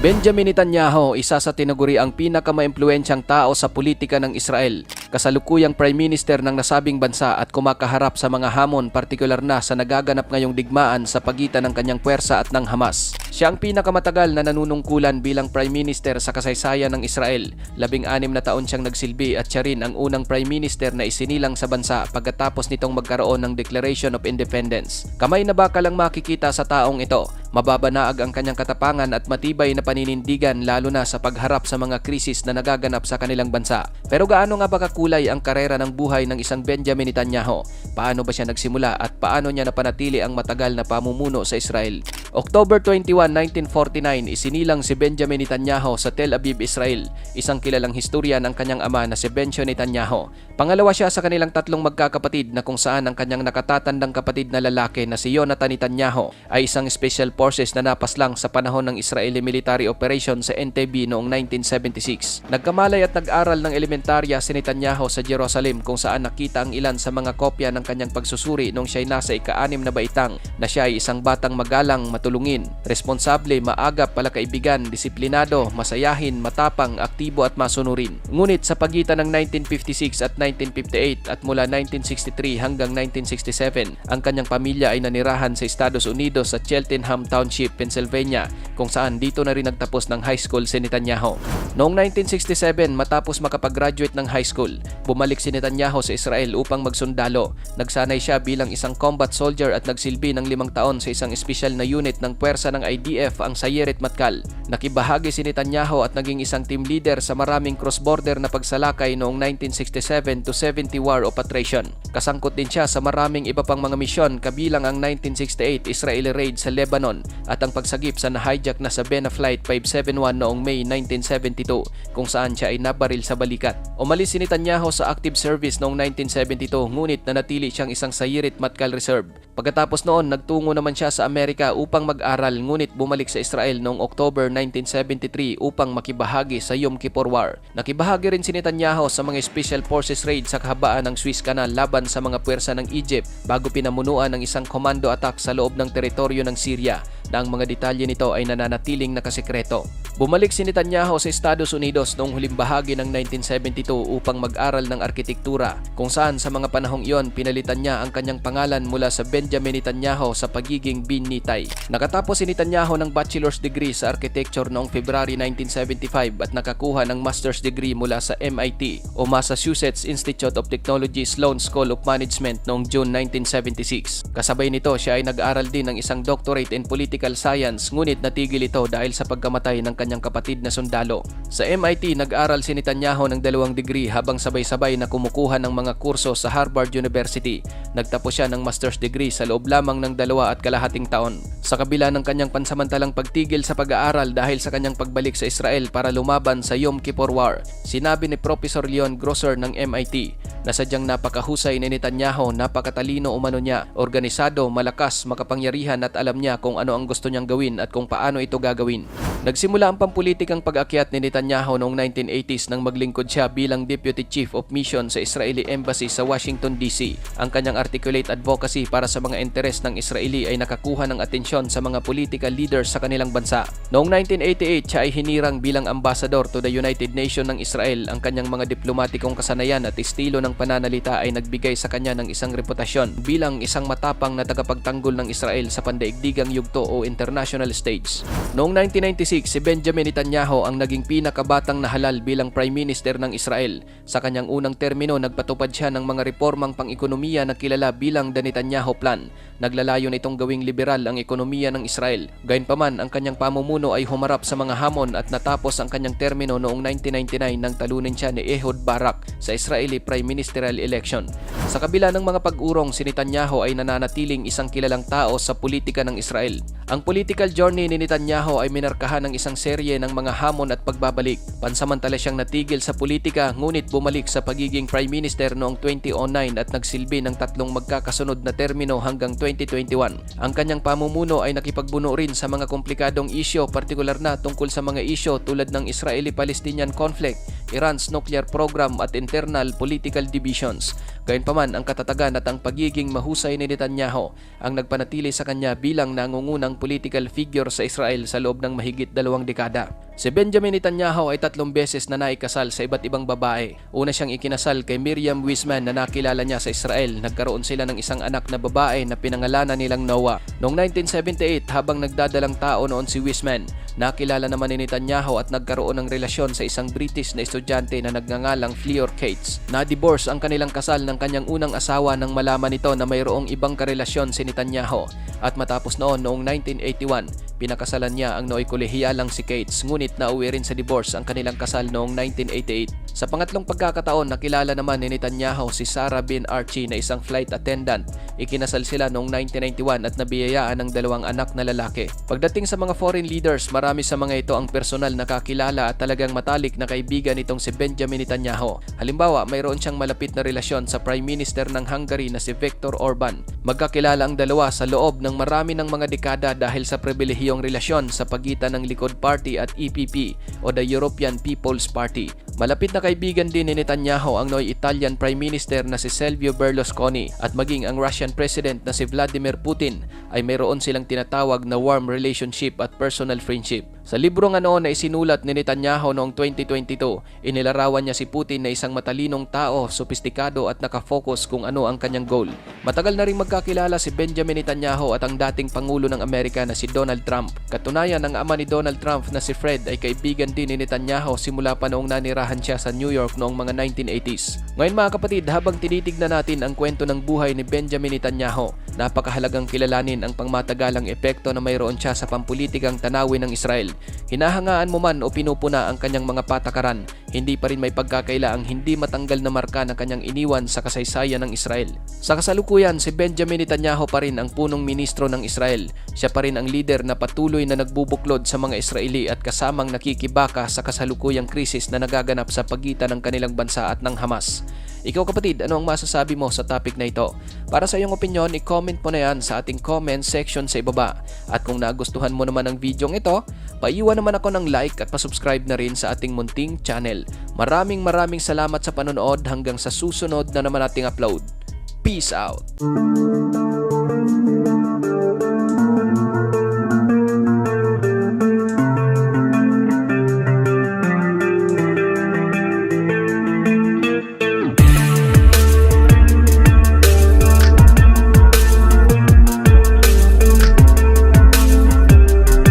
Benjamin Netanyahu, isa sa tinaguriang pinakamaimpluwensyang tao sa politika ng Israel, kasalukuyang Prime Minister ng nasabing bansa at kumakaharap sa mga hamon partikular na sa nagaganap ngayong digmaan sa pagitan ng kanyang puwersa at ng Hamas. Siya ang pinakamatagal na nanunungkulan bilang Prime Minister sa kasaysayan ng Israel. 16 na taon siyang nagsilbi at siya rin ang unang Prime Minister na isinilang sa bansa pagkatapos nitong magkaroon ng Declaration of Independence. Kamay na bakal ang makikita sa taong ito. Mababanaag ang kanyang katapangan at matibay na paninindigan lalo na sa pagharap sa mga krisis na nagaganap sa kanilang bansa. Pero gaano nga ba kakulay ang karera ng buhay ng isang Benjamin Netanyahu? Paano ba siya nagsimula at paano niya napanatili ang matagal na pamumuno sa Israel? October 21, 1949, isinilang si Benjamin Netanyahu sa Tel Aviv, Israel. Isang kilalang historian ang kanyang ama na si Bencho Netanyahu. Pangalawa siya sa kanilang tatlong magkakapatid na kung saan ang kanyang nakatatandang kapatid na lalaki na si Yonatan Netanyahu ay isang special forces na napaslang sa panahon ng Israeli military operation sa Entebbe noong 1976. Nagkamalay at nag-aral ng elementarya si Netanyahu sa Jerusalem kung saan nakita ang ilan sa mga kopya ng kanyang pagsusuri noong siya'y nasa ika-6 na baitang na siya ay isang batang magalang, matulungin, responsable, maagap, palakaibigan, disiplinado, masayahin, matapang, aktibo at masunurin. Ngunit sa pagitan ng 1956 at 1958 at mula 1963 hanggang 1967, ang kanyang pamilya ay nanirahan sa Estados Unidos sa Cheltenham Township, Pennsylvania, kung saan dito na rin nagtapos ng high school si Netanyahu. Noong 1967, matapos makapag-graduate ng high school, bumalik si Netanyahu sa Israel upang magsundalo. Nagsanay siya bilang isang combat soldier at nagsilbi ng 5 taon sa isang espesyal na unit ng puwersa ng IDF, ang Sayeret Matkal. Nakibahagi si Netanyahu at naging isang team leader sa maraming cross-border na pagsalakay noong 1967 to 70 War of Attrition. Kasangkot din siya sa maraming iba pang mga misyon kabilang ang 1968 Israeli raid sa Lebanon at ang pagsagip sa na-hijack na sa Bena Flight 571 noong May 1972 kung saan siya ay nabaril sa balikat. Umalis si Netanyahu sa active service noong 1972 ngunit nanatili siyang isang Sayeret Matkal Reserve. Pagkatapos noon, nagtungo naman siya sa Amerika upang mag-aral ngunit bumalik sa Israel noong October 1973 upang makibahagi sa Yom Kippur War. Nakibahagi rin si Netanyahu sa mga Special Forces raid sa kahabaan ng Suez Canal laban sa mga puwersa ng Egypt bago pinamunuan ng isang commando attack sa loob ng teritoryo ng Syria na ang mga detalye nito ay nananatiling nakasekreto. Bumalik si Netanyahu sa Estados Unidos noong huling bahagi ng 1972 upang mag-aral ng arkitektura kung saan sa mga panahong iyon pinalitan niya ang kanyang pangalan mula sa Benjamin Netanyahu sa pagiging Bin Nitay. Nakatapos si Netanyahu ng bachelor's degree sa architecture noong February 1975 at nakakuha ng master's degree mula sa MIT o Massachusetts Institute of Technology Sloan School of Management noong June 1976. Kasabay nito siya ay nag-aral din ng isang doctorate in political science ngunit natigil ito dahil sa pagkamatay ng kanyang kapatid na sundalo. Sa MIT, nag-aral si Netanyahu ng 2 degree habang sabay-sabay na kumukuha ng mga kurso sa Harvard University. Nagtapos siya ng master's degree sa loob lamang ng 2.5 taon. Sa kabila ng kanyang pansamantalang pagtigil sa pag-aaral dahil sa kanyang pagbalik sa Israel para lumaban sa Yom Kippur War, sinabi ni Professor Leon Grosser ng MIT na sadyang napakahusay ni Netanyahu, napakatalino umano niya, organisado, malakas, makapangyarihan at alam niya kung ano ang gusto niyang gawin at kung paano ito gagawin. Nagsimula ang pampulitikang pag-akyat ni Netanyahu noong 1980s nang maglingkod siya bilang Deputy Chief of Mission sa Israeli Embassy sa Washington, D.C. Ang kanyang articulate advocacy para sa mga interes ng Israeli ay nakakuha ng atensyon sa mga political leaders sa kanilang bansa. Noong 1988, siya ay hinirang bilang ambassador to the United Nations ng Israel. Ang kanyang mga diplomatikong kasanayan at estilo ng pananalita ay nagbigay sa kanya ng isang reputasyon bilang isang matapang na tagapagtanggol ng Israel sa pandaigdigang yugto o international stage. Noong 1996, si Benjamin Netanyahu ang naging pinakabatang nahalal bilang Prime Minister ng Israel. Sa kanyang unang termino, nagpatupad siya ng mga reformang pang-ekonomiya na kilala bilang The Netanyahu Plan. Naglalayon itong gawing liberal ang ekonomiya ng Israel. Gayunpaman, ang kanyang pamumuno ay humarap sa mga hamon at natapos ang kanyang termino noong 1999 nang talunin siya ni Ehud Barak sa Israeli Prime Ministerial election. Sa kabila ng mga pag-urong, si Netanyahu ay nananatiling isang kilalang tao sa politika ng Israel. Ang political journey ni Netanyahu ay minarkahan ng isang serye ng mga hamon at pagbabalik. Pansamantala siyang natigil sa politika ngunit bumalik sa pagiging Prime Minister noong 2009 at nagsilbi ng 3 magkakasunod na termino hanggang 2021. Ang kanyang pamumuno ay nakipagbuno rin sa mga komplikadong isyo, partikular na tungkol sa mga isyo tulad ng Israeli-Palestinian conflict, Iran's nuclear program at internal political divisions. Gayunpaman, ang katatagan at ang pagiging mahusay ni Netanyahu ang nagpanatili sa kanya bilang nangungunang political figure sa Israel sa loob ng mahigit 2 dekada. Si Benjamin Netanyahu ay 3 beses na naikasal sa iba't ibang babae. Una siyang ikinasal kay Miriam Weizmann na nakilala niya sa Israel. Nagkaroon sila ng isang anak na babae na pinangalanan nilang Noah. Noong 1978, habang nagdadalang tao noon si Weizmann, nakilala naman ni Netanyahu at nagkaroon ng relasyon sa isang British na estudyante na nagngangalang Fleur Cates. Na-divorce ang kanilang kasal ng kanyang unang asawa nang malaman nito na mayroong ibang karelasyon si Netanyahu. At matapos noong 1981, pinakasalan niya ang nooy kolehiyalang si Cates, ngunit nauwi rin sa divorce ang kanilang kasal noong 1988. Sa pangatlong pagkakataon, nakilala naman ni Netanyahu si Sarah bin Archie na isang flight attendant. Ikinasal sila noong 1991 at nabiyayaan ng 2 anak na lalaki. Pagdating sa mga foreign leaders, marami sa mga ito ang personal na kakilala at talagang matalik na kaibigan nitong si Benjamin Netanyahu. Halimbawa, mayroon siyang malapit na relasyon sa Prime Minister ng Hungary na si Viktor Orban. Magkakilala ang dalawa sa loob ng marami ng mga dekada dahil sa pribilehiyong relasyon sa pagitan ng Likud Party at EPP o the European People's Party. Malapit na kaibigan din ni Netanyahu ang nooy Italian Prime Minister na si Silvio Berlusconi at maging ang Russian President na si Vladimir Putin ay mayroon silang tinatawag na warm relationship at personal friendship. Sa libro nga noon na isinulat ni Netanyahu noong 2022, inilarawan niya si Putin na isang matalinong tao, sopistikado at nakafocus kung ano ang kanyang goal. Matagal na ring magkakilala si Benjamin Netanyahu at ang dating Pangulo ng Amerika na si Donald Trump. Katunayan, ang ama ni Donald Trump na si Fred ay kaibigan din ni Netanyahu simula pa noong nanirahan siya sa New York noong mga 1980s. Ngayon mga kapatid, habang tinitignan natin ang kwento ng buhay ni Benjamin Netanyahu, napakahalagang kilalanin ang pangmatagalang epekto na mayroon siya sa pampulitikang tanawin ng Israel. Hinahangaan mo man o pinupuna ang kanyang mga patakaran, hindi pa rin may pagkakaila ang hindi matanggal na marka na kanyang iniwan sa kasaysayan ng Israel. Sa kasalukuyan, si Benjamin Netanyahu pa rin ang punong ministro ng Israel. Siya pa rin ang leader na patuloy na nagbubuklod sa mga Israeli at kasamang nakikibaka sa kasalukuyang krisis na nagaganap sa pagitan ng kanilang bansa at ng Hamas. Ikaw kapatid, ano ang masasabi mo sa topic na ito? Para sa iyong opinion, i-comment mo na yan sa ating comment section sa ibaba. At kung nagustuhan mo naman ang video ito, paiwan naman ako ng like at pasubscribe na rin sa ating munting channel. Maraming salamat sa panonood, hanggang sa susunod na naman nating upload. Peace out!